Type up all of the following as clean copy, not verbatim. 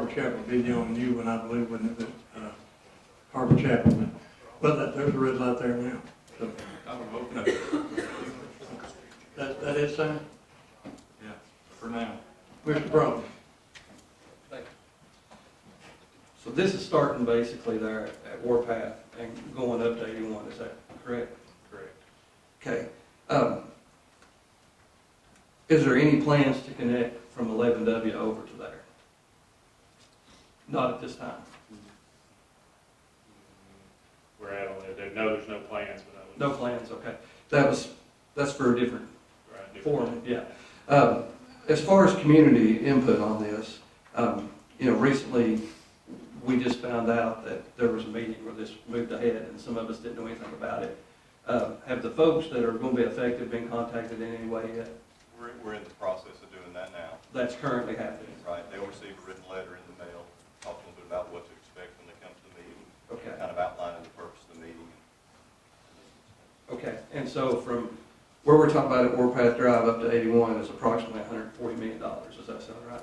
Harbor Chapel will be the only new one, I believe, when it Harbor Chapel. But there's a red light there now. So, that is Sam? Yeah, for now. Mr. Brown. So this is starting basically there at Warpath and going up to 81, is that correct? Correct. Okay. Is there any plans to connect from 11W over to there? Not at this time. We're out on that. No, there's no plans, but I would. No plans, okay. That's for a different forum, yeah. As far as community input on this, recently we just found out that there was a meeting where this moved ahead and some of us didn't know anything about it. Have the folks that are going to be affected been contacted in any way yet? We're in the process of doing that now. That's currently happening. Right. They'll receive a written letter in the mail, talking a little bit about what to expect when they come to the meeting. Okay. Kind of outlining the purpose of the meeting. Okay, and so from where we're talking about at Warpath Drive up to 81 is approximately $140 million. Does that sound right?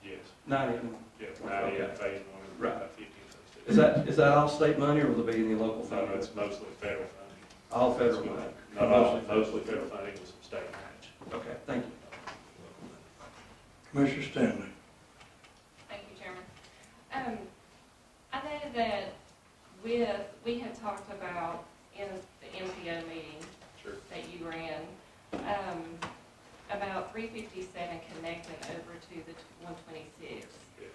Yes. 90 and Yeah, 90 okay. in phase one, and Right. about 50 in phase two. Is that all state money, or will there be any local No, funding? it's mostly federal funding. All federal money. Not all, mostly federal funding with some state match. Okay, thank you. Commissioner Stanley. Thank you, Chairman. I know that we had talked about in the MPO meeting Sure. that you ran, about 357 connecting over to the 126. Yes.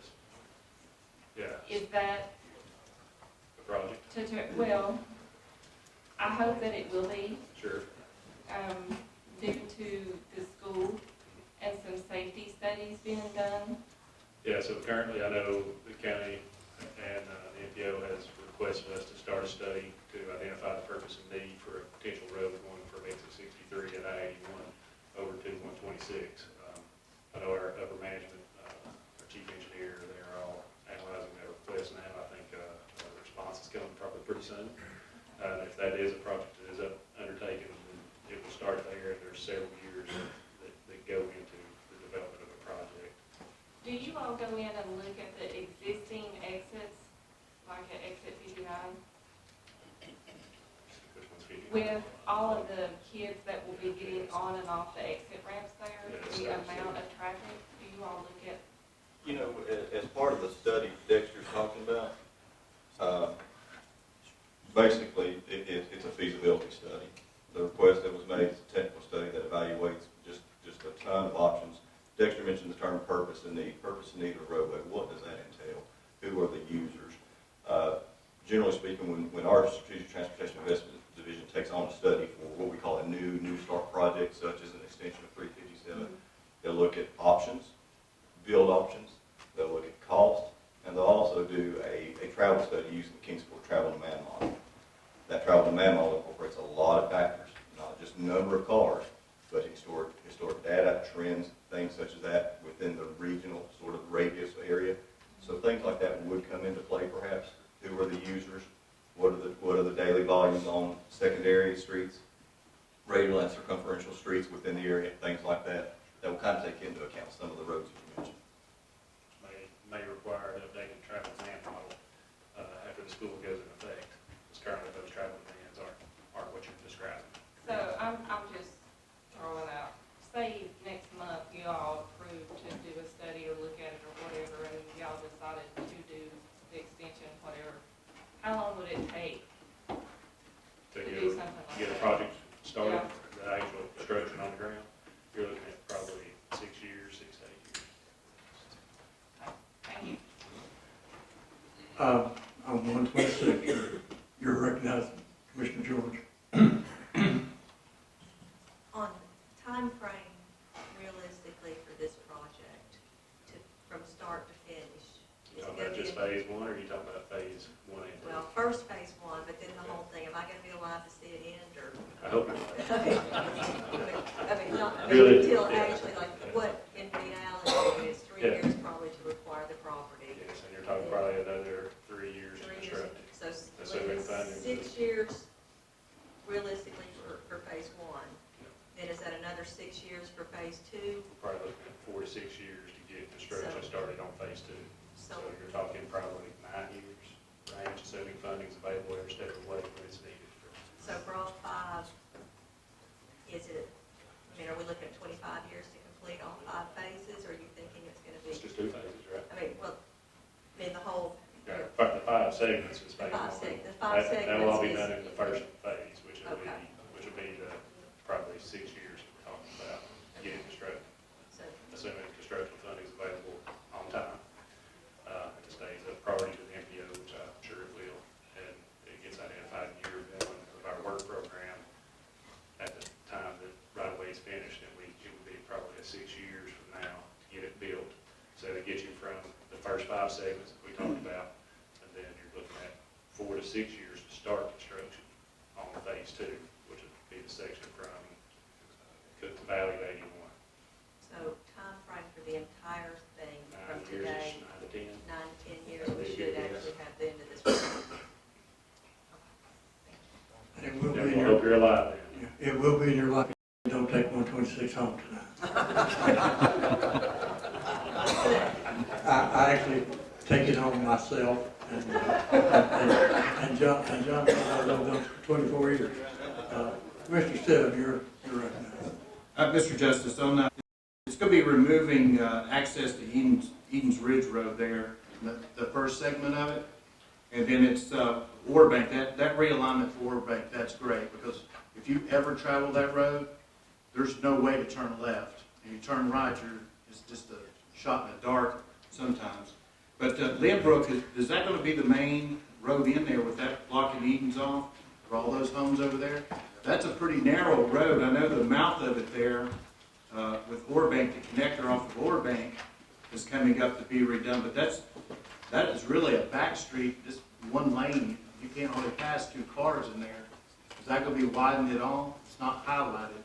Yeah. Is that, The project? well, I hope that it will be, Sure. due to the school and some safety studies being done. Yeah, so currently I know the county and the MPO has requested us to start a study to identify the purpose and need for a potential road going from exit 63 and I-81 over to 126. I know our upper management, our chief engineer, they're all analyzing that request now. I think the response is coming probably pretty soon. If that is a project that is undertaken, then it will start there, and there's several years that go into the development of a project. Do you all go in and look at the existing exits, like at exit 59, Which one's 50? with all of the kids that will be getting on and off the exit ramps there, Yes, the absolutely. amount of traffic? Do you all look at? You know, as part of the study Dexter's talking about, basically it's a feasibility study. The request that was made is a technical study that evaluates just a ton of options. Dexter mentioned the term purpose and need. Purpose and need of a roadway. What does that entail? Who are the users? Generally speaking, when our Strategic Transportation Investment Division takes on a study for what we call a new start project, such as an extension of 357, they'll look at options, build options, they'll look at cost, and they'll also do a travel study using the Kingsport travel demand model. That travel demand model incorporates a lot of factors, not just number of cars, but historic data, trends, things such as that within the regional sort of radius area. So things like that would come into play perhaps. Who are the users? What are the daily volumes on secondary streets, radial and circumferential streets within the area, things like that. That will kind of take into account some of the roads that you mentioned. May require an updated travel demand model after the school goes into effect. Because currently those travel demands aren't what you're describing. So I'm just throwing out, say next month you all approve to do a study or look at it or whatever, and y'all decided to do the extension, whatever. How long would it take To do something like get a that? project started, Yeah. the actual construction on the ground, you're looking at probably 6 years, 6 to 8 years. Thank you. On 126, you're recognized, Commissioner George. On time frame, realistically, for this project, from start to finish, You is it talking going about to just be, phase one, or are you talking about phase 1 and 2? well, first phase one, but then the whole thing, am I going to be alive to see it end, or? I hope not. Really? Really? Until Yeah. actually, like, what in reality is 3 Yeah. years probably to acquire the property. Yes, and you're talking probably another 3 years to 3 years, construct it. so Assuming funding. 6 years realistically for phase one. Then is that another 6 years for phase two? Probably looking at 4 to 6 years to get construction So- started on phase 2. So you're talking probably 9 years range, assuming funding's available every step of the way when it's needed. So for all five, is it, I mean, are we looking at 25 years to complete all 5 phases, or are you thinking it's gonna be? It's just 2 phases, right? I mean, well, I mean, the whole, Yeah, the 5 segments is phase 1. the five segments That will all be is- done in the first phase, which will Okay. be the probably 6 years we're talking about getting constructed, so, assuming construction funding is available on time. It stays a priority to the MPO, which I'm sure it will, and it gets identified in year 1 of our work program at the time that right-of-way is finished, and it would be probably 6 years from now to get it built. So to get you from the first 5 segments that we talked about, and then you're looking at 4 to 6 years to start construction on phase 2, which would be the section from Cook Valley to 81. so time frame for the entire thing 9 from years, today, 9 to 10. 9 to 10 years, That'd we be a should good guess. actually have the end of this project. And it will be And in we'll your, hope you're alive then. it will be in your life. Don't take 126 home tonight. I actually take it home myself, and John, I've done it for 24 years. Mr. Sullivan, you're recognized. Mr. Justice, on that, it's going to be removing access to Eden's Ridge Road there, the first segment of it. And then it's Warbank, that realignment for Warbank, that's great, because if you ever travel that road, there's no way to turn left. And you turn right, it's just a shot in the dark sometimes. But Lynbrook, is that going to be the main road in there with that blocking Eden's off for all those homes over there? That's a pretty narrow road. I know the mouth of it there with Warbank, the connector off of Warbank is coming up to be redone, but that is really a back street, just one lane. You can't hardly pass 2 cars in there. Is that going to be widened at all? It's not highlighted.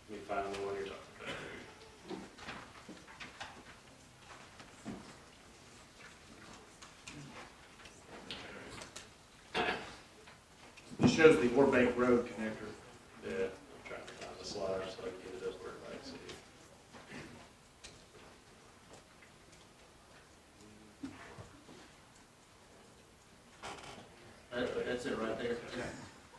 Let me find the one you're talking about. It shows the Warbank Road connector. Yeah, I'm trying to find the slide so I can get it up where everybody can see it. That's it right there.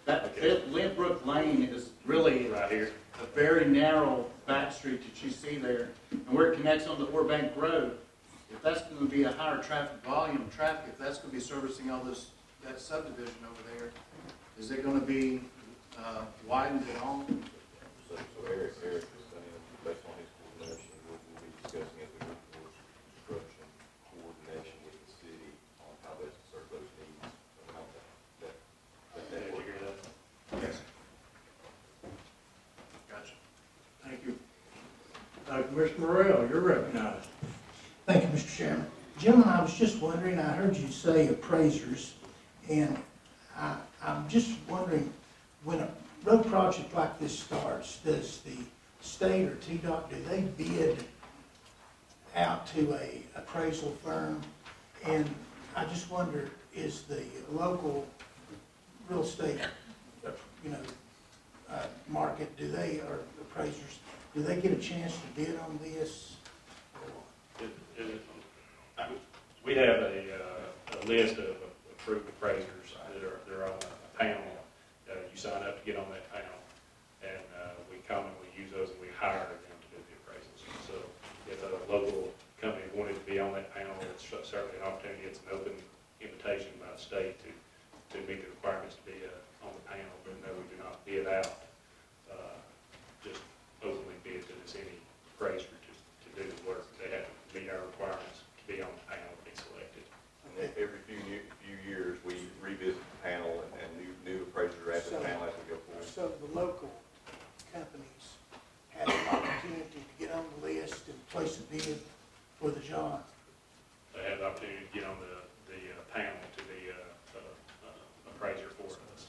That Lynbrook Lane is really Right here. a very narrow back street that you see there. And where it connects on the Warbank Road, if that's going to be a higher traffic volume, if that's going to be servicing all that subdivision over there, is it going to be widened at all? So Eric is saying, based on his coordination, we'll be discussing as we move towards construction, coordination with the city on how best to serve those needs around that. Did you hear that? Yes. Gotcha. Thank you. Commissioner Morrell, you're recognized. Thank you, Mr. Chairman. Gentlemen, I was just wondering, I heard you say appraisers, and I'm just wondering, when a road project like this starts, does the state or TDOT, do they bid out to a appraisal firm? And I just wonder, is the local real estate, market, or appraisers, do they get a chance to bid on this? We have a list of approved appraisers that are on a panel. You sign up to get on that panel, and we commonly use those and we hire them to do the appraisals. So if a local company wanted to be on that panel, it's certainly an opportunity. It's an open invitation by the state to meet the requirements to be on the panel, but no, we do not bid out, just openly bid to this any appraiser to do the work. They have to meet our requirements to be on the panel and be selected. And every few years, we revisit the panel and new appraisers are added to the panel as we go forward. So the local companies have an opportunity to get on the list and place a bid for the job. They have the opportunity to get on the panel to be appraiser for us.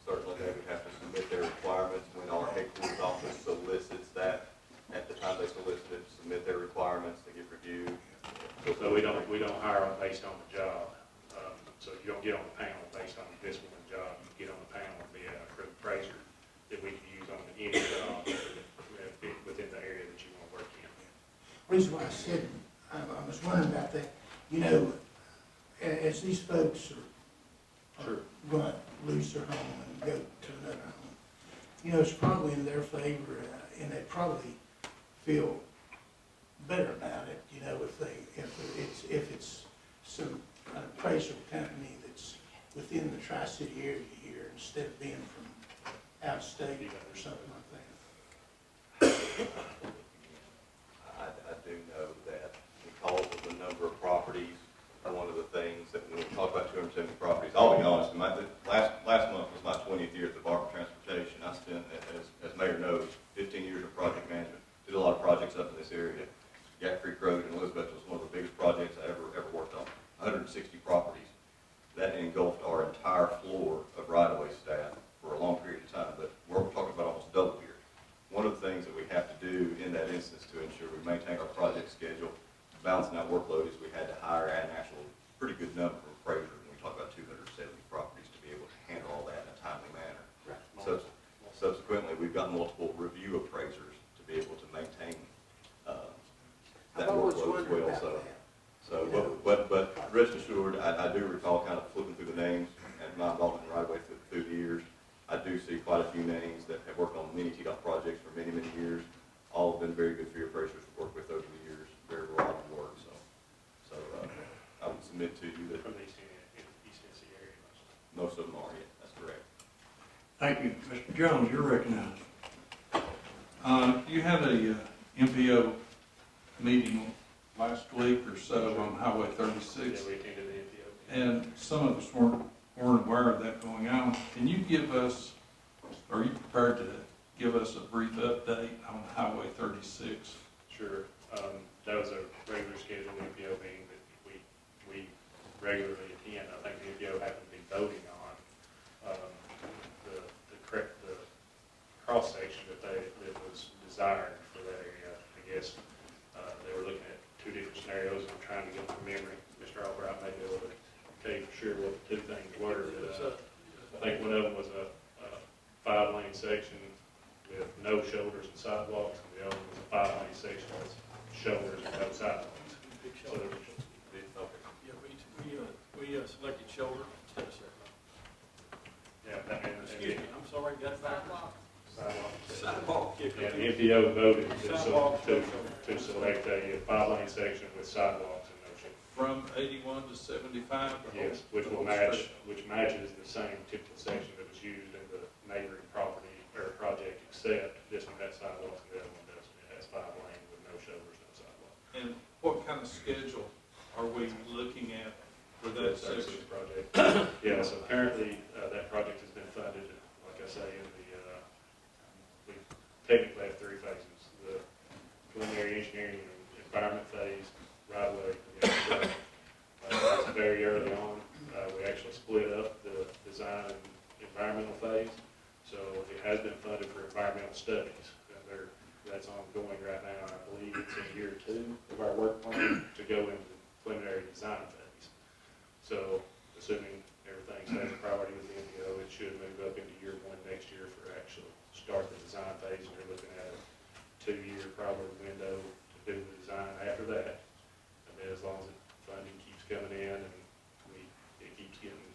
Certainly, they would have to submit their requirements when our headquarters office solicits that. At the time they solicit it, submit their requirements, they get reviewed. So we don't hire them based on the job. So you don't get on the panel based on this one job. You get on the panel and be an approved appraiser that we can use on any job within the area that you want to work in. Reason why I said I was wondering about that. You know, as these folks are Sure. going to lose their home and go to another home, you know, it's probably in their favor, and they probably feel better about it, you know, if it's some appraisal company that's within the Tri-City area here instead of being from out of state or something like that. I do know that because of the number of properties, one of the things that when we talk about 270 properties, I'll be honest, last month was my 20th year at the Department of Transportation. I spent, as Mayor knows, 15 years of project management, did a lot of projects up in this area. Yak Creek Road in Elizabeth was one of the biggest projects I ever worked on, 160 properties. That engulfed our entire floor of right-of-way staff for a long period of time, but we're talking about almost double here. One of the things that we have to do in that instance to ensure we maintain our project schedule, balancing out workload, is we had to hire an actual pretty good number of appraisers, and we talk about 270 properties, to be able to handle all that in a timely manner. So subsequently, we've got multiple review appraisers to be able to maintain that workload as well. But rest assured, I do recall kind of flipping through the names and my involvement right away through the years. I do see quite a few names that have worked on many TDOT projects for many, many years. All have been very good for your appraisers to work with over the years, very reliable work. So I would submit to you that From the East Tennessee area. most of them are, yeah, that's correct. Thank you. Mr. Jones, you're recognized. You had a MPO meeting last week or so on Highway 36, Yeah, we attended the NPO. and some of us weren't aware of that going on. Can you give us, are you prepared to give us a brief update on Highway 36? Sure. That was a regular scheduled NPO meeting that we regularly attend. I think the NPO happened to be voting on the cross section that was desired for that area. I guess they were looking at two different scenarios. I'm trying to get from memory. Mr. Albright may be able to tell you for sure what the two things were. I think one of them was a 5-lane section with no shoulders and sidewalks, and the other one was a 5-lane section with shoulders and no sidewalks. So there was, Yeah, we selected shoulder instead of circle. yeah, Excuse me, I'm sorry, got it back. sidewalks. Sidewalk. Yeah, the NPO voted to select a 5-lane section with sidewalks and no shoulders. From 81 to 75? Yes, which matches the same typical section that was used in the neighboring property or project, except this one has sidewalks and the other one doesn't. It has 5-lane with no shoulders, no sidewalks. And what kind of schedule are we looking at for that That's section? the project. Yeah, so currently, that project has been funded, like I say, in we technically have 3 phases. The preliminary engineering and environment phase, right away. Very early on, we actually split up the design and environmental phase. So it has been funded for environmental studies. That's ongoing right now. I believe it's in year 2 of our work plan to go into the preliminary design phase. So assuming everything stays a priority with the NPO, it should move up into year 1 next year for actual start the design phase. And we're looking at a 2-year probably window to do the design after that. And then as long as the funding keeps coming in and it keeps getting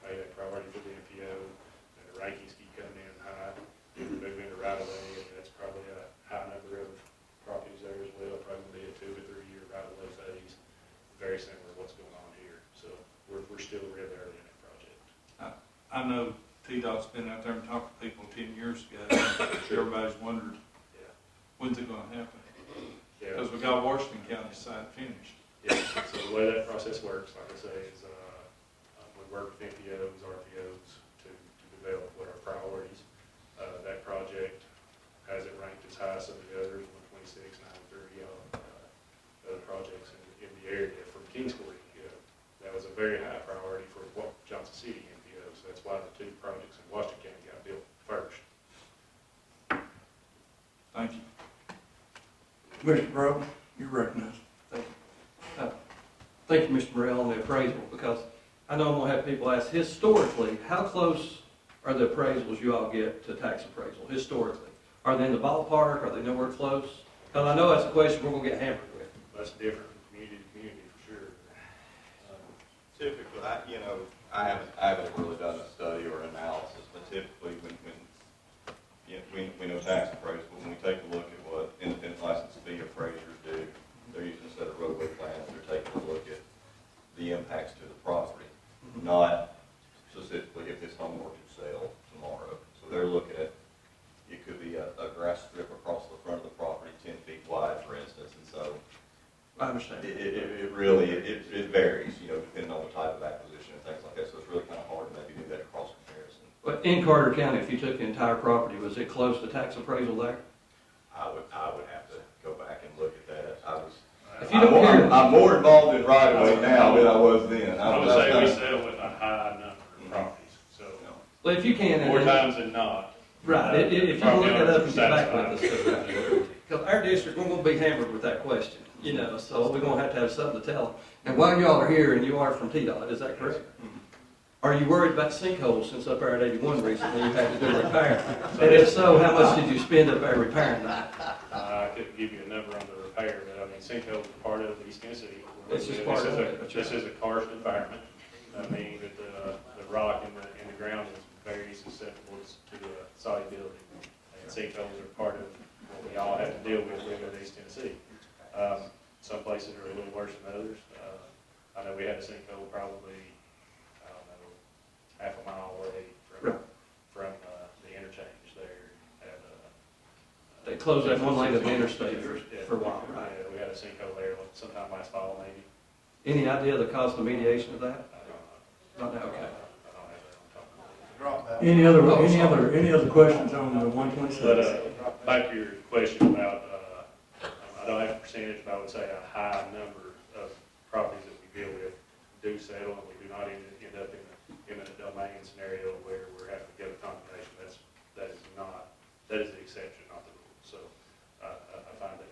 made a priority for the NPO, and the rankings keep coming in high, we move into right away, and that's probably a high number of properties there as well. Probably be a 2 to 3 year right away phase, very similar to what's going on here. So we're still really early in that project. I know TDOT's been out there and talked to people 10 years ago. Everybody's wondered, Yeah. when's it going to happen? Yeah. Because we got Washington County side finished. Yeah, so the way that process works, like I say, is we work with NPOs, RPOs to develop what our priorities. That project has it ranked as high as some of the others, 126, 930, other projects in the area. From Kingsport, that was a very high priority for Johnson City NPO, so that's why the 2 projects in Washington County got built first. Thank you. Mr. Brogan, you're recognized. Thank you, Mr. Morrell, on the appraisal, because I know I'm going to have people ask, historically, how close are the appraisals you all get to tax appraisal, historically? Are they in the ballpark? Are they nowhere close? Because I know that's a question we're going to get hammered with. That's different from Typically, I haven't really done a study or analysis, but typically we know tax appraisal, when we take a look at what independent license fee appraisers do, they're using a set of roadway plans, they're taking a look at the impacts to the property, not specifically if this home were to sell tomorrow. So they're looking at, it could be a grass strip across the front of the property, 10 feet wide, for instance, and so I understand. it really varies, depending on the type of acquisition and things like that. So it's really kind of hard to maybe do that cross comparison. But in Carter County, if you took the entire property, was it close to tax appraisal there? I would have to go back and look at that. If you don't care, I'm more involved in right of way now than I was then. I would say we sell with a high number of properties, so well, if you can, more times than not. right, if you can look it up and get back with satisfied. us. Because our district, we're gonna be hammered with that question, so we're gonna have something to tell them. And while y'all are here, and you are from TDOT, is that correct? Are you worried about sinkholes since up there at 81 recently you had to do repair? And if so, how much did you spend up there repairing that? I couldn't give you a number on the repair, but I mean, sinkholes are part of East Tennessee. It's just part of it. This is a karst environment. I mean, that the rock in the ground is very susceptible to solubility. And sinkholes are part of what we all have to deal with living in East Tennessee. Some places are a little worse than others. I know we had a sinkhole probably, I don't know, half a mile away from the interchange there at They closed that one lane of the interstate for a while, right? Yeah, we had a sinkhole there sometime last fall, maybe. Any idea the cost of mediation of that? I don't know. Not now, okay. I don't have that on top of my head. Any other questions on the 126? But back to your question about, I don't have a percentage, but I would say a high number of properties that we deal with do settle, and we do not end up in an eminent domain scenario where we're having to go to condemnation. That is the exception, not the rule. So I find that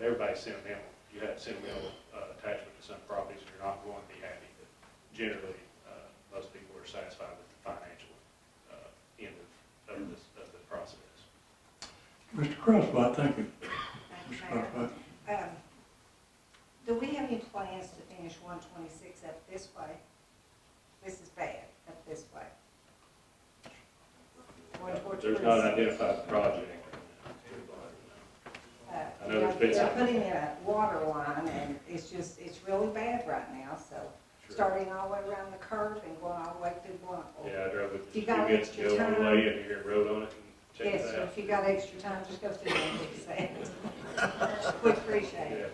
everybody's sentimental. You have sentimental attachment to some properties, and you're not going to be happy. But generally, most people are satisfied with the financial end of the process. Mr. Crosswhite, thank you. Thank Mr. you, Mayor. Crosswhite. Do we have any plans to finish 126 up this way? This is bad, up this way. Going towards There's not an Bruce. identified project. I know there's been They're some. putting in a water line, and it's really bad right now, so starting all the way around the curve and going all the way through Bluntville. Yeah, I drove it You just got 2 minutes extra ago on the time? way, and you hear a road on it, and check Yes, it sir, out. if you got extra time, just go through and fix that. We appreciate Yeah, it.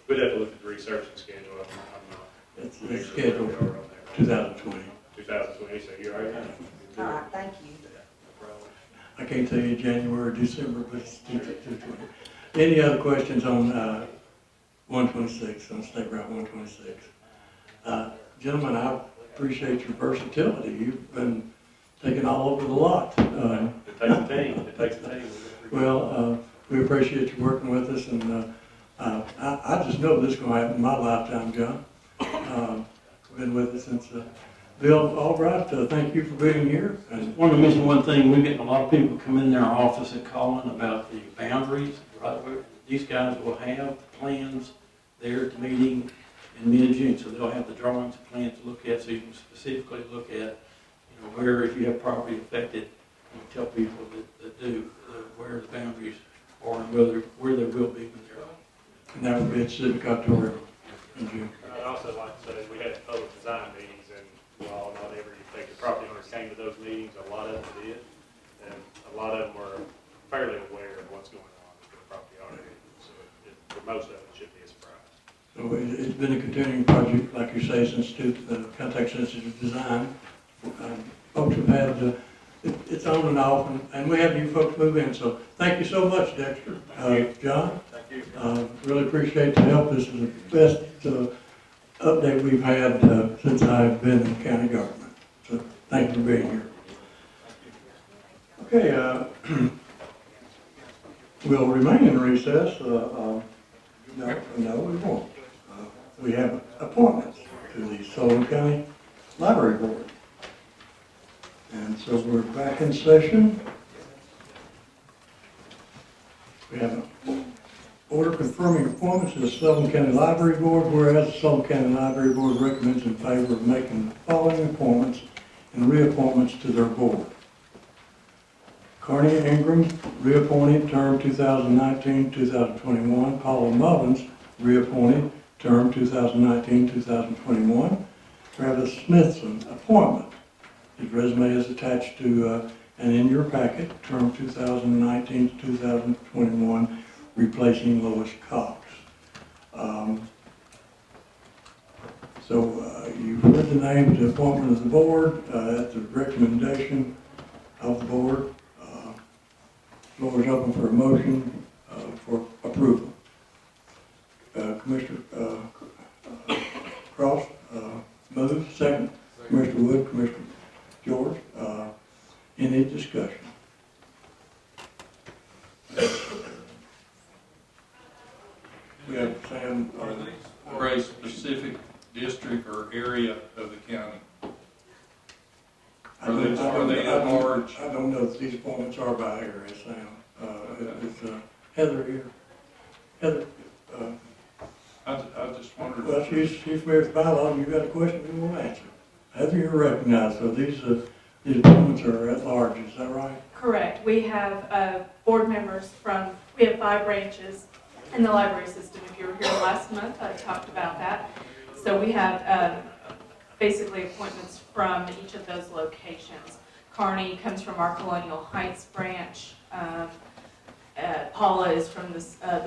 we'd have to look at the researching schedule. I'm not. It's familiar with scheduled where we for are on that. 2020. 2020, so you're all right. All right, thank you. Yeah, no problem. I can't tell you January, December, but it's 2020. Any other questions on 126, on State Route 126? Gentlemen, I appreciate your versatility. You've been taken all over the lot. It takes a team, it takes a team. Well, we appreciate you working with us, and I just know this is going to happen in my lifetime, John. Been with us since, Bill Albright, thank you for being here. I just want to mention one thing. We're getting a lot of people come in our office and calling about the boundaries. Right, these guys will have plans there at the meeting in mid-June, so they'll have the drawings, plans to look at, so you can specifically look at, where if you have property affected, you tell people that do where the boundaries are and where they will be when they're on. And that would be at Civic Auditorium in June. I'd also like to say, we had public design meetings, and while not every affected property owner came to those meetings, a lot of them did, and a lot of them were fairly aware of what's going on with the property owner. So for most of it, it should be a surprise. So it's been a continuing project, like you say, since context sensitive design. Folks have had, it's on and off, and we have new folks move in. So thank you so much, Dexter. John? Thank you. Really appreciate the help. This is the best update we've had since I've been in county government. So thank you for being here. Okay, we'll remain in recess. No, we won't. We have appointments to the Sullivan County Library Board. And so we're back in session. We have an Order confirming appointments to the Sullivan County Library Board, whereas the Sullivan County Library Board recommends in favor of making the following appointments and reappointments to their board. Carney Ingram, reappointed, term 2019-2021. Paula Mullins, reappointed, term 2019-2021. Travis Smithson, appointment. His resume is attached to and in your packet, term 2019-2021, replacing Lois Cox. You've heard the names, the appointment of the board, at the recommendation of the board. Floor is open for a motion for approval. Commissioner Cross moves, second. Commissioner Wood, Commissioner George. Any discussion? We have Sam. Are they for a specific district or area of the county? Are they at large? I don't know if these appointments are by area, Sam. It's Heather here. Heather. I just wondered. Well, she's familiar with the bylaw, and you got a question we will answer. Heather, you're recognized, so these appointments are at large, is that right? Correct. We have board members we have 5 branches in the library system. If you were here last month, I talked about that. So we have basically appointments from each of those locations. Carney comes from our Colonial Heights branch. Paula is from the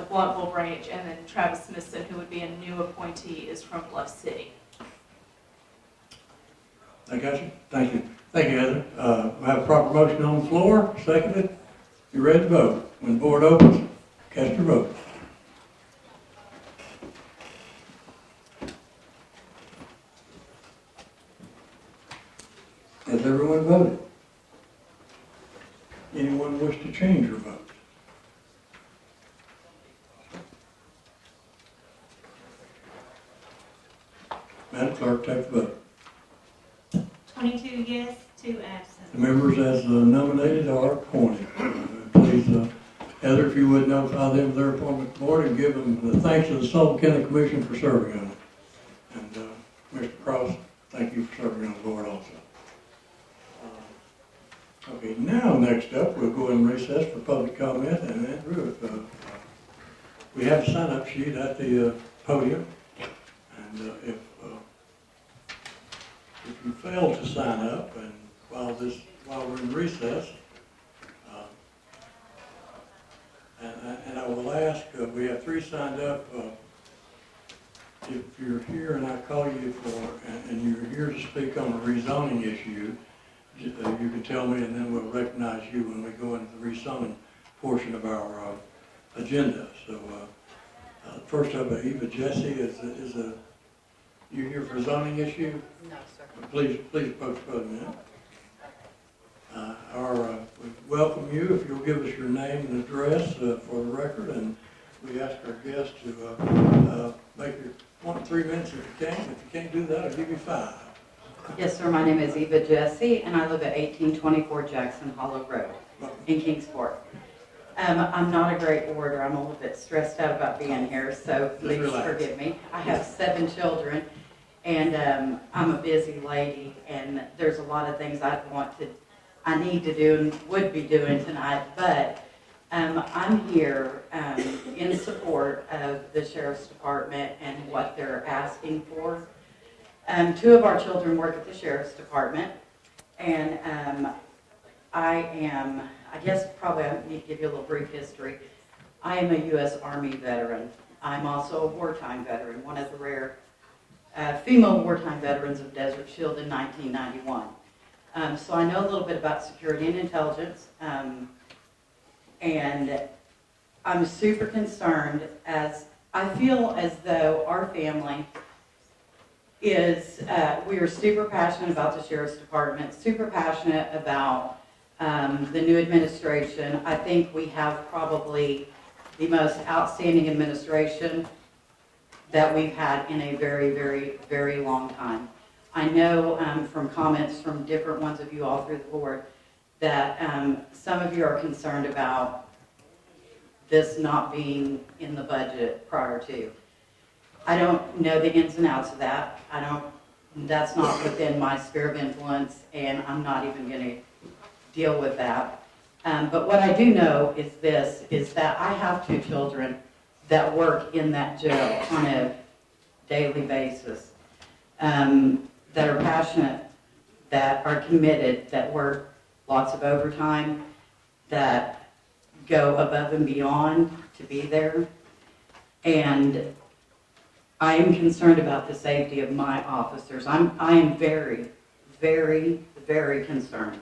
Blountville branch, and then Travis Smithson, who would be a new appointee, is from Bluff City. I got you. Thank you. Thank you, Heather. We have a proper motion on the floor. Seconded. You ready to vote? When the board opens, cast your vote. Has everyone voted? Anyone wish to change your vote? Madam Clerk, take the vote. 22 yes, 2 absent. The members as nominated are appointed. Please, Heather, if you would notify them of their appointment to the board and give them the thanks of the Sullivan County Commission for serving on it. And Mr. Cross, thank you for serving on the board also. Okay, now next up, we'll go in recess for public comment. And Andrew, we have a sign-up sheet at the podium. And if you fail to sign up, and while we're in recess, and I will ask, we have 3 signed up. If you're here and I call you and you're here to speak on a rezoning issue, you can tell me, and then we'll recognize you when we go into the rezoning portion of our agenda. So first up, Eva Jesse, is you here for a zoning issue? No, sir. Please approach the podium. We welcome you. If you'll give us your name and address for the record, and we ask our guests to make your 3 minutes if you can. If you can't do that, I'll give you 5. Yes, sir. My name is Eva Jesse, and I live at 1824 Jackson Hollow Road in Kingsport. I'm not a great orator. I'm a little bit stressed out about being here, so please forgive me. I have 7 children, and I'm a busy lady, and there's a lot of things I need to do and would be doing tonight, but I'm here in support of the Sheriff's Department and what they're asking for. 2 of our children work at the Sheriff's Department, and I guess probably I need to give you a little brief history. I am a U.S. Army veteran. I'm also a wartime veteran, one of the rare female wartime veterans of Desert Shield in 1991. So I know a little bit about security and intelligence, and I'm super concerned as I feel as though our family is, we are super passionate about the Sheriff's Department, super passionate about the new administration. I think we have probably the most outstanding administration that we've had in a very, very, very long time. I know from comments from different ones of you all through the board that some of you are concerned about this not being in the budget prior to. I don't know the ins and outs of that. That's not within my sphere of influence, and I'm not even going to deal with that. But what I do know is this, is that I have 2 children that work in that jail on a daily basis, that are passionate, that are committed, that work lots of overtime, that go above and beyond to be there. And I am concerned about the safety of my officers. I am very, very, very concerned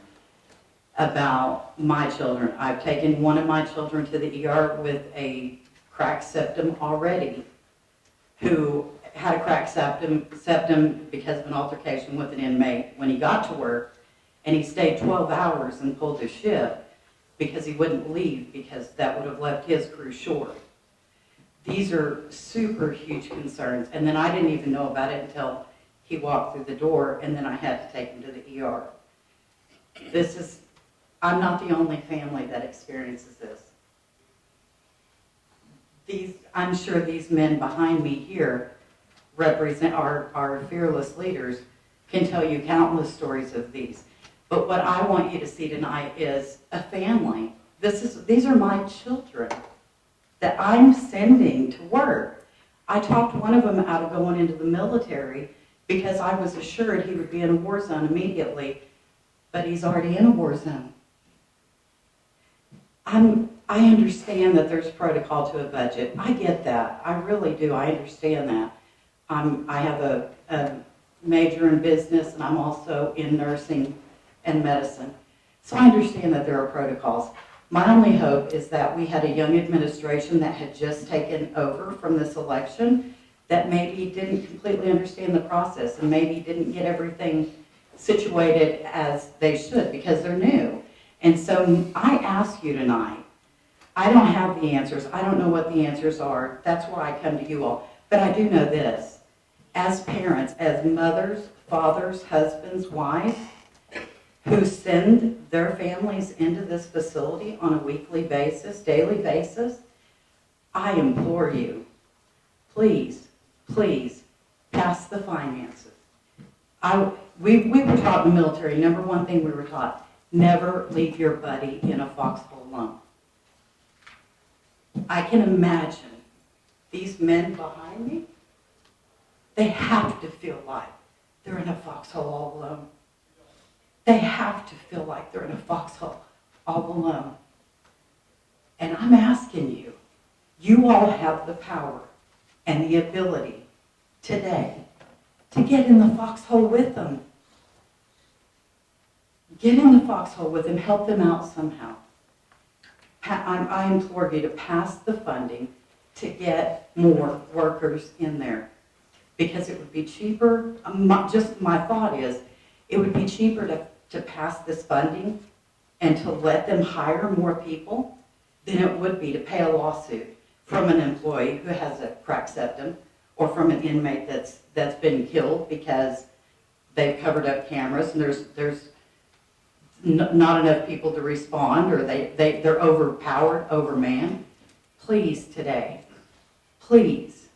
about my children. I've taken one of my children to the ER with a cracked septum already, who had a cracked septum because of an altercation with an inmate when he got to work, and he stayed 12 hours and pulled his shift because he wouldn't leave, because that would have left his crew short. These are super huge concerns, and then I didn't even know about it until he walked through the door, and then I had to take him to the ER. I'm not the only family that experiences this. I'm sure these men behind me here represent our fearless leaders, can tell you countless stories of these. But what I want you to see tonight is a family. These are my children that I'm sending to work. I talked one of them out of going into the military because I was assured he would be in a war zone immediately, but he's already in a war zone. I understand that there's protocol to a budget. I get that. I really do. I understand that. I have a major in business, and I'm also in nursing and medicine. So I understand that there are protocols. My only hope is that we had a young administration that had just taken over from this election that maybe didn't completely understand the process and maybe didn't get everything situated as they should because they're new. And so I ask you tonight, I don't have the answers. I don't know what the answers are. That's why I come to you all. But I do know this. As parents, as mothers, fathers, husbands, wives, who send their families into this facility on a weekly basis, daily basis, I implore you, please, please, pass the finances. We were taught in the military, number one thing we were taught, never leave your buddy in a foxhole alone. I can imagine these men behind me, they have to feel like they're in a foxhole all alone. They have to feel like they're in a foxhole all alone. And I'm asking you, you all have the power and the ability today to get in the foxhole with them. Get in the foxhole with them, help them out somehow. I implore you to pass the funding to get more workers in there, because it would be cheaper. Just my thought is, it would be cheaper to pass this funding and to let them hire more people than it would be to pay a lawsuit from an employee who has a cracked septum, or from an inmate that's been killed because they've covered up cameras and there's not enough people to respond, or they're overpowered, overmanned. Please today, please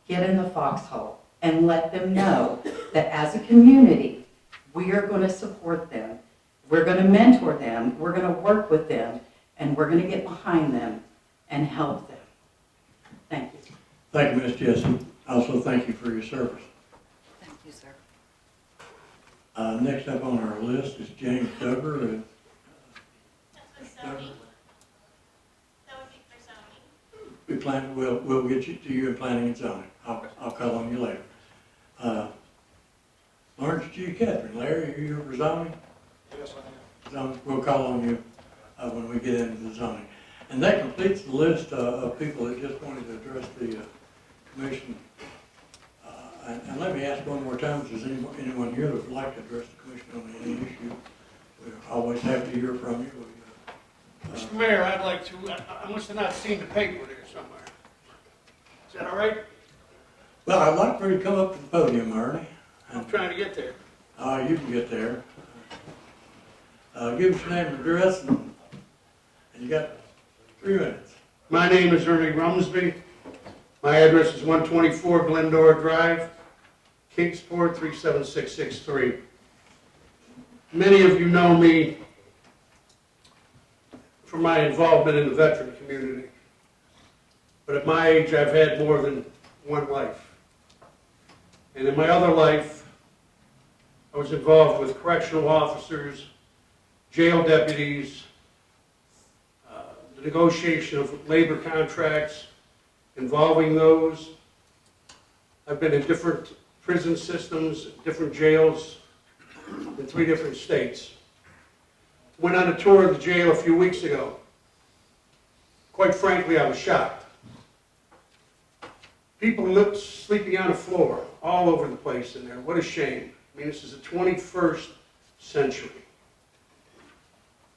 get in the foxhole and let them know that as a community, we are going to support them. We're going to mentor them. We're going to work with them, and we're going to get behind them and help them. Thank you. Thank you, Ms. Jessie. Also, thank you for your service. Thank you, sir. Next up on our list is James Dover. That's for zoning. That would be for zoning. We'll get you to you in planning and zoning. I'll call on you later. Lawrence G. Catherine. Larry, are you here for zoning? Yes, I am. Zoning. We'll call on you when we get into the zoning. And that completes the list of people that just wanted to address the commission. And let me ask one more time, if there's anyone here that would like to address the commission on any issue. We're always happy to hear from you. Mr. Mayor, I'd like to, I must have not seen the paper there somewhere. Is that all right? Well, I'd like for you to come up to the podium, Ernie. I'm trying to get there. You can get there. Give us your name and address, and you got 3 minutes. My name is Ernie Rumsby. My address is 124 Glendora Drive, Kingsport 37663. Many of you know me for my involvement in the veteran community. But at my age, I've had more than one life. And in my other life, I was involved with correctional officers, jail deputies, the negotiation of labor contracts involving those. I've been in different prison systems, different jails in 3 different states. Went on a tour of the jail a few weeks ago. Quite frankly, I was shocked. People sleeping on the floor all over the place in there. What a shame. I mean, this is the 21st century.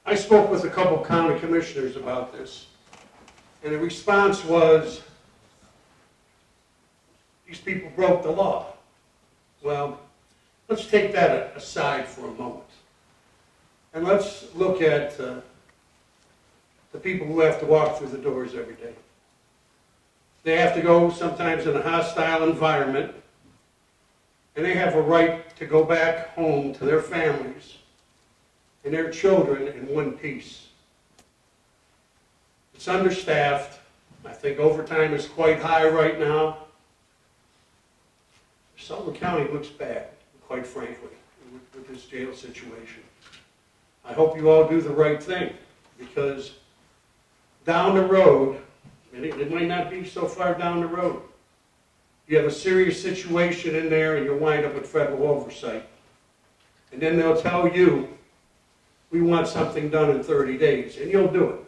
I spoke with a couple county commissioners about this, and the response was, these people broke the law. Well, let's take that aside for a moment. And let's look at the people who have to walk through the doors every day. They have to go sometimes in a hostile environment, and they have a right to go back home to their families and their children in one piece. It's understaffed. I think overtime is quite high right now. Sullivan County looks bad, quite frankly, with this jail situation. I hope you all do the right thing, because down the road, and it might not be so far down the road, you have a serious situation in there and you'll wind up with federal oversight. And then they'll tell you, we want something done in 30 days, and you'll do it.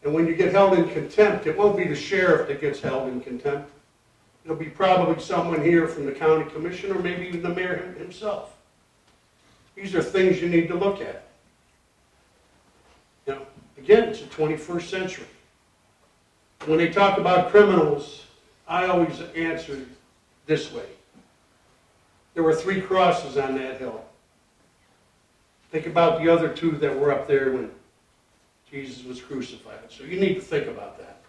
And when you get held in contempt, it won't be the sheriff that gets held in contempt. It'll be probably someone here from the county commission, or maybe even the mayor himself. These are things you need to look at. You know, again, it's the 21st century. When they talk about criminals, I always answer this way. There were 3 crosses on that hill. Think about the other 2 that were up there when Jesus was crucified. So you need to think about that.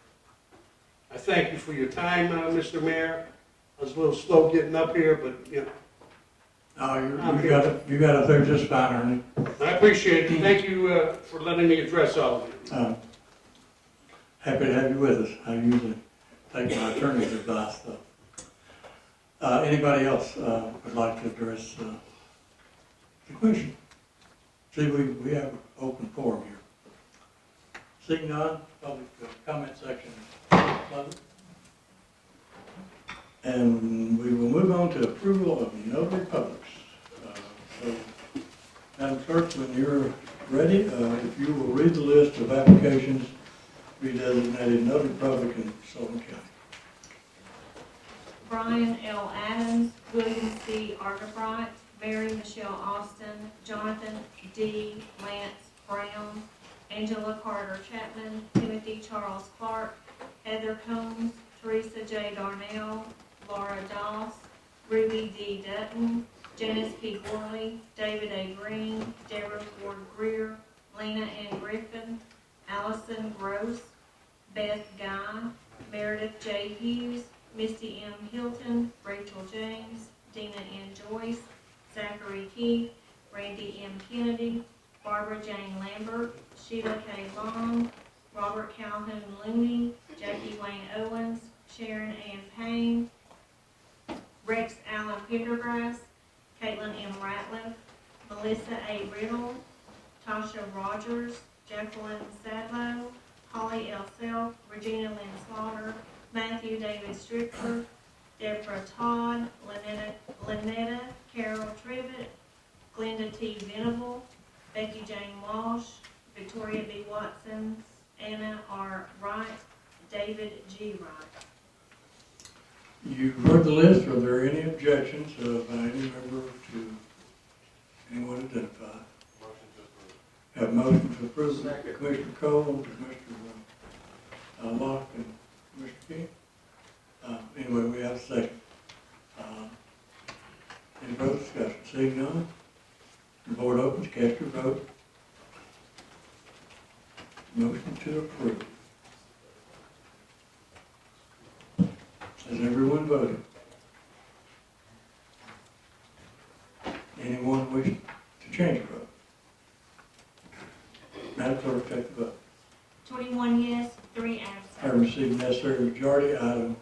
I thank you for your time, Mr. Mayor. I was a little slow getting up here, but, you know. Oh, you got up there just fine, Ernie. I appreciate it. Thank you for letting me address all of you. Happy to have you with us. I usually take my attorney's advice, though. Anybody else would like to address the question? See, we have an open forum here. Seeing none, public comment section is closed. And we will move on to approval of notary publics. So, Madam Clerk, when you're ready, if you will read the list of applications to be designated notary public in Sullivan County. Brian L. Adams, William C. Argabright, Mary Michelle Austin, Jonathan D. Lance Brown, Angela Carter Chapman, Timothy Charles Clark, Heather Combs, Teresa J. Darnell, Laura Doss, Ruby D. Dutton, Janice P. Gorley, David A. Green, Deborah Ford Greer, Lena Ann Griffin, Allison Gross, Beth Guy, Meredith J. Hughes, Misty M. Hilton, Rachel James, Dina N. Joyce, Zachary Keith, Randy M. Kennedy, Barbara Jane Lambert, Sheila K. Long, Robert Calhoun Looney, Jackie Wayne Owens, Sharon Ann Payne, Rex Allen Pendergrass, Caitlin M. Ratliff, Melissa A. Riddle, Tasha Rogers, Jacqueline Sadlow, Holly L. Self, Regina Lynn Slaughter, Matthew David Strickler, Deborah Todd, Lynetta Carol Tribbett, Glenda T. Venable, Becky Jane Walsh, Victoria B. Watson, Anna R. Wright, David G. Wright. You've heard the list. Are there any objections by any member to anyone identified? Have a motion to approve. Commissioner Cole, Commissioner Locke, and Commissioner King. Anyway, we have a second. Any further discussion? Seeing none, the board opens. Cast your vote. Motion to approve. Has everyone voted? Anyone wish to change a vote? Madam Clerk, take the vote. 21 yes, 3 I absent. received necessary majority. Item,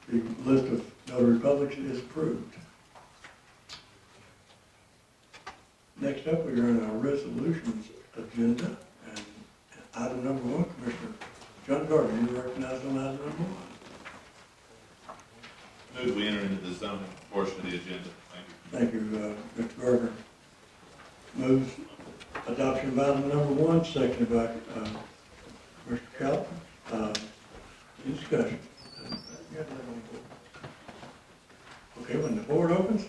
the list of notary publics is approved. Next up, we are on our resolutions agenda, and item number 1, Commissioner John Gardner, you are recognized on item number 1. Move we enter into the zoning portion of the agenda. Thank you, Mr. Gardner. Moves adoption of item number 1, seconded by Mr. Calvin. Any discussion? Okay, when the board opens,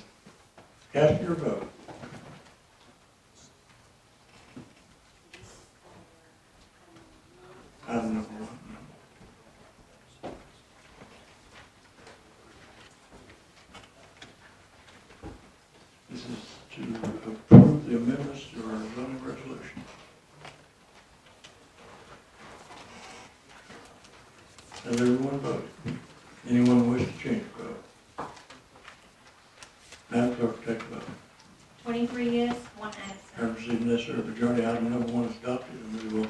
cast your vote. Item number 1. This is to approve the amendments to our zoning resolution. Has everyone voted? Anyone wish to change their vote? Madam Clerk, take the vote. 23 yes, 1 I absent. received necessary majority. Item number 1 is adopted, and we will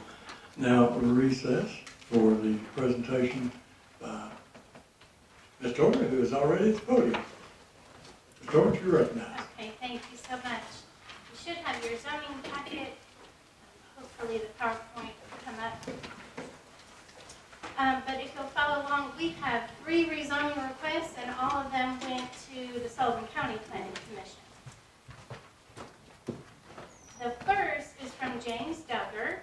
now recess for the presentation by Ms. Torrey, who is already at the podium. Ms. Torrey, you're recognized. Okay, thank you so much. You should have your zoning packet. Hopefully the PowerPoint will come up. But if you'll follow along, we have 3 rezoning requests, and all of them went to the Sullivan County Planning Commission. The first is from James Duggar.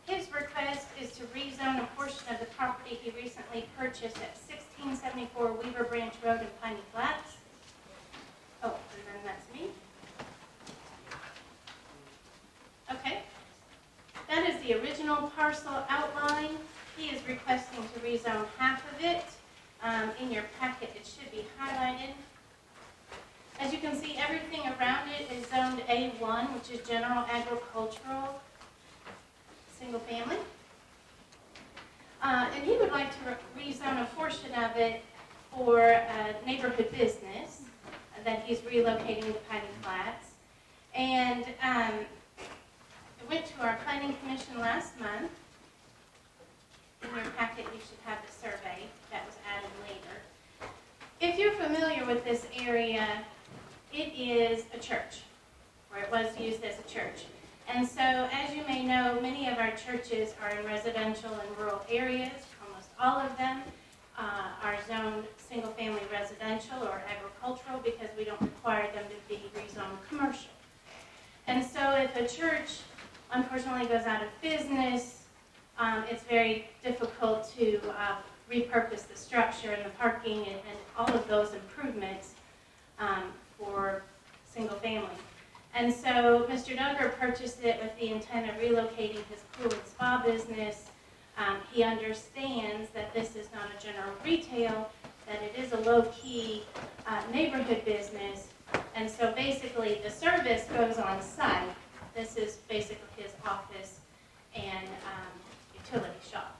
His request is to rezone a portion of the property he recently purchased at 1674 Weaver Branch Road in Piney Flats. Oh, and then that's me. Okay. That is the original parcel outline. He is requesting to rezone half of it. In your packet, it should be highlighted. As you can see, everything around it is zoned A1, which is general agricultural, single family. And he would like to rezone a portion of it for a neighborhood business that he's relocating to Piney Flats. And it went to our planning commission last month. In your packet, you should have the survey that was added later. If you're familiar with this area, it is a church, or it was used as a church. And so, as you may know, many of our churches are in residential and rural areas. Almost all of them are zoned single-family residential or agricultural because we don't require them to be rezoned commercial. And so if a church unfortunately goes out of business, it's very difficult to repurpose the structure and the parking and all of those improvements for single family. And so Mr. Duggar purchased it with the intent of relocating his pool and spa business. He understands that this is not a general retail, that it is a low-key neighborhood business. And so basically the service goes on site. This is basically his office and utility shop.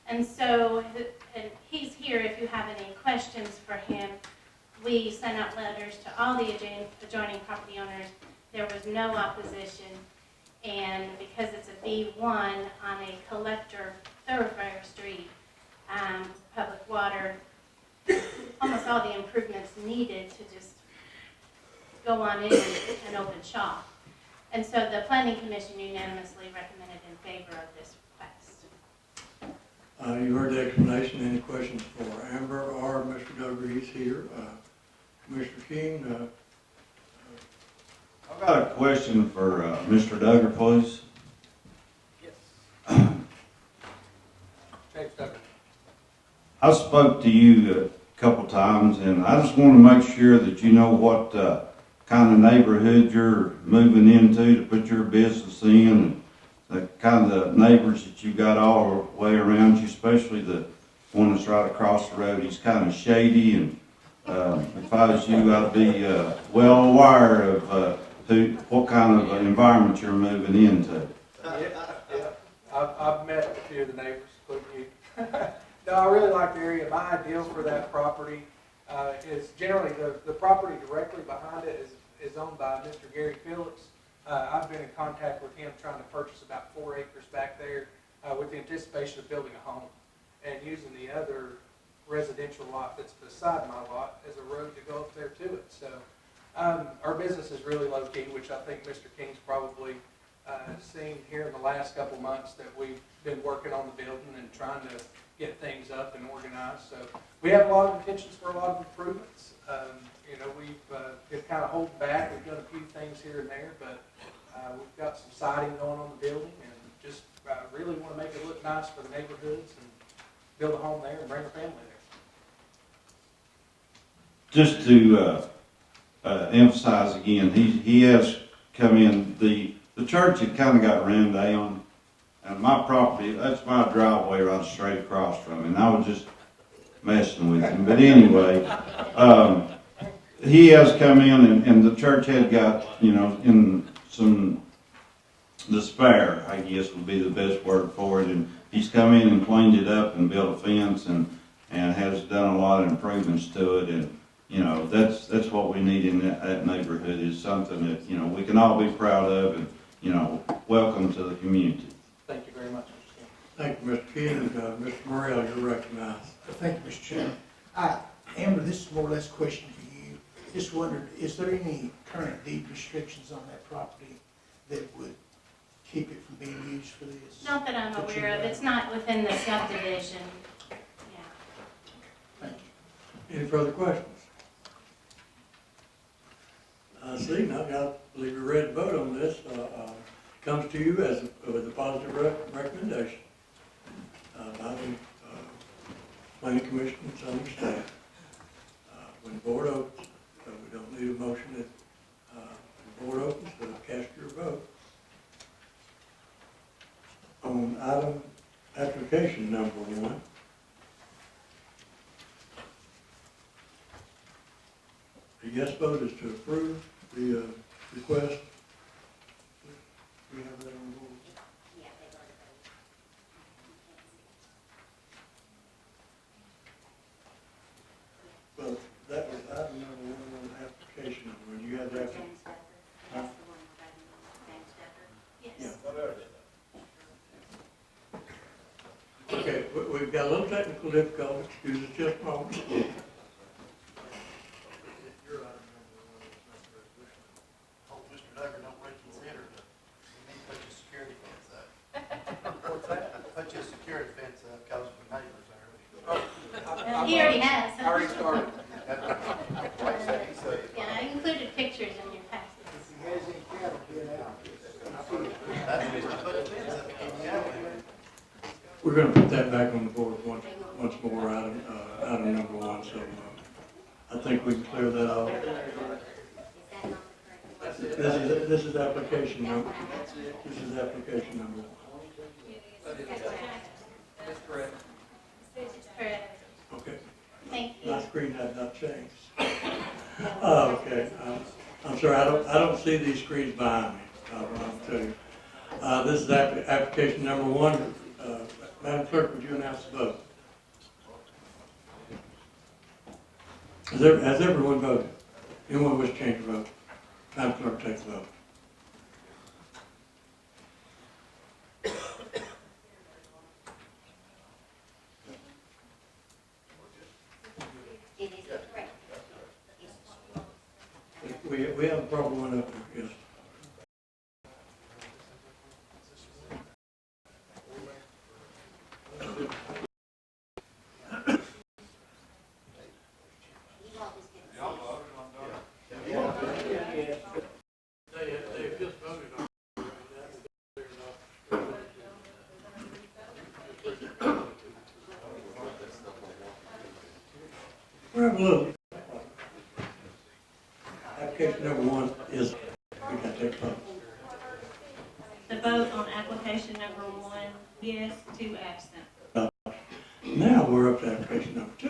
And so and he's here if you have any questions for him. We sent out letters to all the adjoining property owners. There was no opposition, and because it's a B1 on a collector thoroughfare street, public water, almost all the improvements needed to just go on in and open shop. And so the Planning Commission unanimously recommended in favor of this request. You heard the explanation. Any questions for Amber or Mr. Duggar? He's here. Commissioner King, I've got a question for Mr. Duggar, please. Yes. James Duggar. I spoke to you a couple times, and I just want to make sure that you know what kind of neighborhood you're moving into to put your business in, and the kind of neighbors that you got all the way around you, especially the one that's right across the road. He's kind of shady, and if I was you, I'd be well aware of what kind of environment you're moving into. Yeah. I've met a few of the neighbors, including you. No, I really like the area. My ideal for that property is generally the property directly behind it is owned by Mr. Gary Phillips. I've been in contact with him trying to purchase about 4 acres back there with the anticipation of building a home and using the other residential lot that's beside my lot as a road to go up there to it. So our business is really low key, which I think Mr. King's probably seen here in the last couple months that we've been working on the building and trying to get things up and organized. So we have a lot of intentions for a lot of improvements. You know, we've been kind of holding back. We've done a few things here and there, but we've got some siding going on the building and just really want to make it look nice for the neighborhoods and build a home there and bring a family there. Just to emphasize again, he has come in, the church had kind of got ran down, and my property, that's my driveway right straight across from him, and I was just messing with him. But anyway, he has come in, and the church had got, you know, in some despair, I guess would be the best word for it, and he's come in and cleaned it up and built a fence and has done a lot of improvements to it, and you know, that's what we need in that neighborhood, is something that, you know, we can all be proud of and, you know, welcome to the community. Thank you very much, Mr. King. Thank you, Mr. King. Mr. Morrell, you're recognized. Thank you, Mr. Chairman. Amber, this is more or less a question for you. Just wondered, is there any current deed restrictions on that property that would keep it from being used for this? Not that I'm aware of. It's not within the subdivision. Yeah. Thank you. Any further questions? See, now I believe you're ready to vote on this. Comes to you with a positive recommendation by the planning commission and some of the staff. When the board opens, we don't need a motion. The board opens, so cast your vote. On item application number 1. The yes vote is to approve the request. We have that on board. Well, that was item number 1 on the application. When you had that. Huh? Yes. Yeah. Okay, we've got a little technical difficulty. Excuse us just a moment. He already has. I already started. Yeah, I included pictures in your packet. We're going to put that back on the board once more, item number 1. So I think we can clear that off. This is application number. This is application number 1. That's correct. Correct. Okay. Thank you. My screen has not changed. Okay. I'm sorry. I don't see these screens behind me. I'll tell you. This is application number 1. Madam Clerk, would you announce the vote? Has everyone voted? Anyone wish to change the vote? Madam Clerk, take the vote. We have a problem one up there, yes. They've just voted on we're having a little. Application number 1 is, we got to take a vote. The vote on application number 1, yes, 2 absent. Now we're up to application number 2.